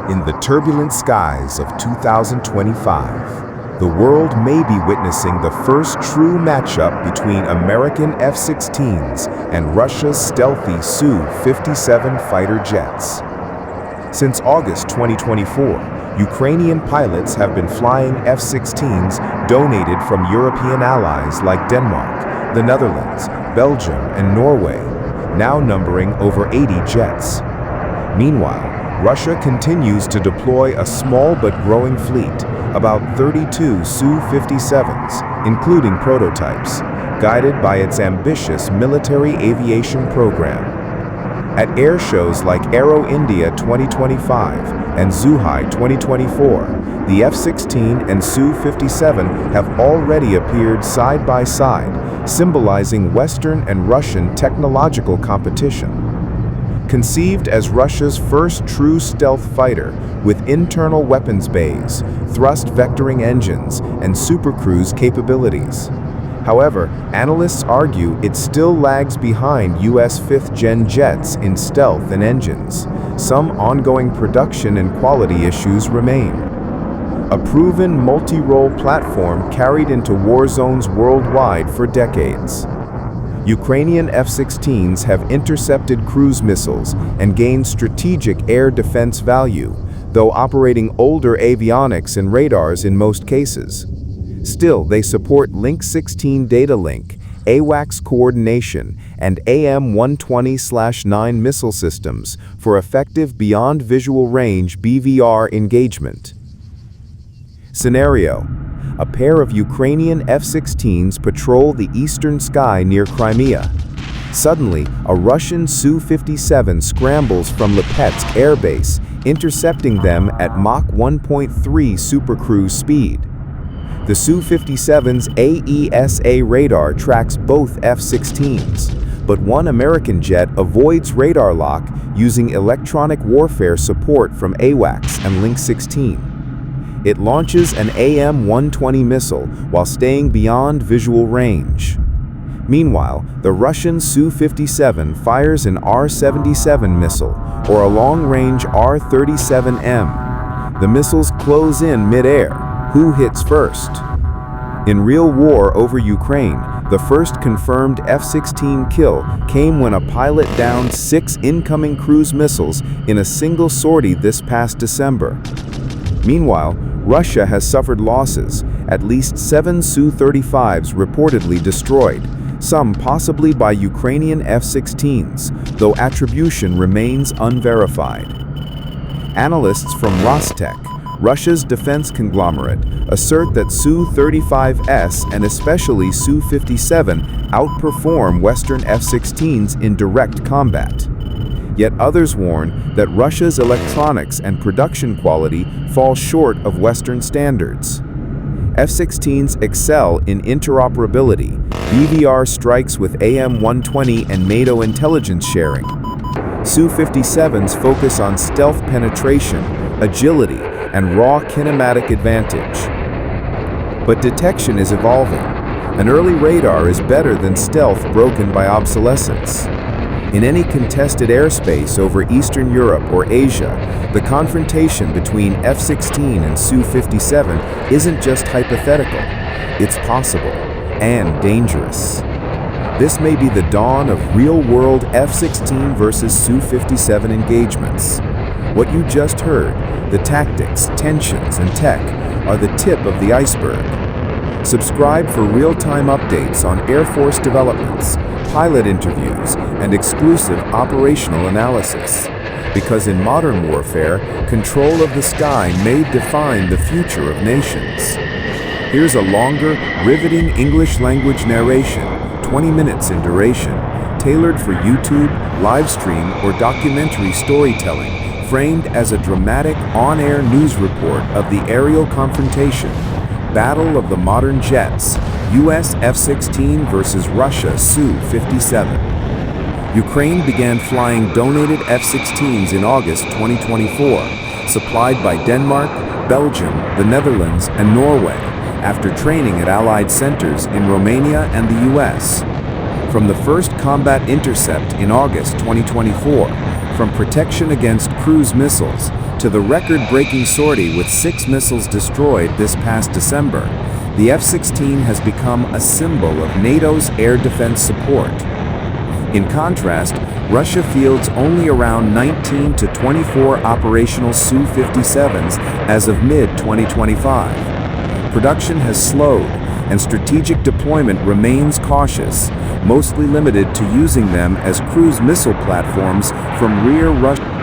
In the turbulent skies of 2025, the world may be witnessing the first true matchup between American F-16s and Russia's stealthy Su-57 fighter jets. Since August 2024, Ukrainian pilots have been flying F-16s donated from European allies like Denmark, the Netherlands, Belgium, and Norway, now numbering over 80 jets. Meanwhile, Russia continues to deploy a small but growing fleet, about 32 Su-57s, including prototypes, guided by its ambitious military aviation program. At air shows like Aero India 2025 and Zhuhai 2024, the F-16 and Su-57 have already appeared side by side, symbolizing Western and Russian technological competition. Conceived as Russia's first true stealth fighter with internal weapons bays, thrust vectoring engines, and supercruise capabilities. However, analysts argue it still lags behind US 5th-gen jets in stealth and engines. Some ongoing production and quality issues remain. A proven multi-role platform carried into war zones worldwide for decades. Ukrainian F-16s have intercepted cruise missiles and gained strategic air defense value, though operating older avionics and radars in most cases. Still, they support Link 16 data link, AWACS coordination, and AM-120/9 missile systems for effective beyond visual range BVR engagement. Scenario: a pair of Ukrainian F-16s patrol the eastern sky near Crimea. Suddenly, a Russian Su-57 scrambles from Lipetsk airbase, intercepting them at Mach 1.3 supercruise speed. The Su-57's AESA radar tracks both F-16s, but one American jet avoids radar lock using electronic warfare support from AWACS and Link 16. It launches an AM-120 missile while staying beyond visual range. Meanwhile, the Russian Su-57 fires an R-77 missile, or a long-range R-37M. The missiles close in mid-air. Who hits first? In real war over Ukraine, the first confirmed F-16 kill came when a pilot downed 6 incoming cruise missiles in a single sortie this past December. Meanwhile, Russia has suffered losses, at least 7 Su-35s reportedly destroyed, some possibly by Ukrainian F-16s, though attribution remains unverified. Analysts from Rostec, Russia's defense conglomerate, assert that Su-35s and especially Su-57 outperform Western F-16s in direct combat. Yet others warn that Russia's electronics and production quality fall short of Western standards. F-16s excel in interoperability, BVR strikes with AM-120 and NATO intelligence sharing. Su-57s focus on stealth penetration, agility, and raw kinematic advantage. But detection is evolving. An early radar is better than stealth broken by obsolescence. In any contested airspace over Eastern Europe or Asia, the confrontation between F-16 and Su-57 isn't just hypothetical, it's possible and dangerous. This may be the dawn of real-world F-16 versus Su-57 engagements. What you just heard, the tactics, tensions, and tech, are the tip of the iceberg. Subscribe for real-time updates on Air Force developments, pilot interviews, and exclusive operational analysis. Because in modern warfare, control of the sky may define the future of nations. Here's a longer, riveting English language narration, 20 minutes in duration, tailored for YouTube, live stream, or documentary storytelling, framed as a dramatic on-air news report of the aerial confrontation, Battle of the Modern Jets, US F-16 versus Russia Su-57. Ukraine began flying donated F-16s in August 2024, supplied by Denmark, Belgium, the Netherlands, and Norway, after training at Allied centers in Romania and the US. From the first combat intercept in August 2024, from protection against cruise missiles, To the record-breaking sortie with 6 missiles destroyed this past December, the F-16 has become a symbol of NATO's air defense support. In contrast, Russia fields only around 19 to 24 operational Su-57s as of mid-2025. Production has slowed, and strategic deployment remains cautious, mostly limited to using them as cruise missile platforms from rear Russian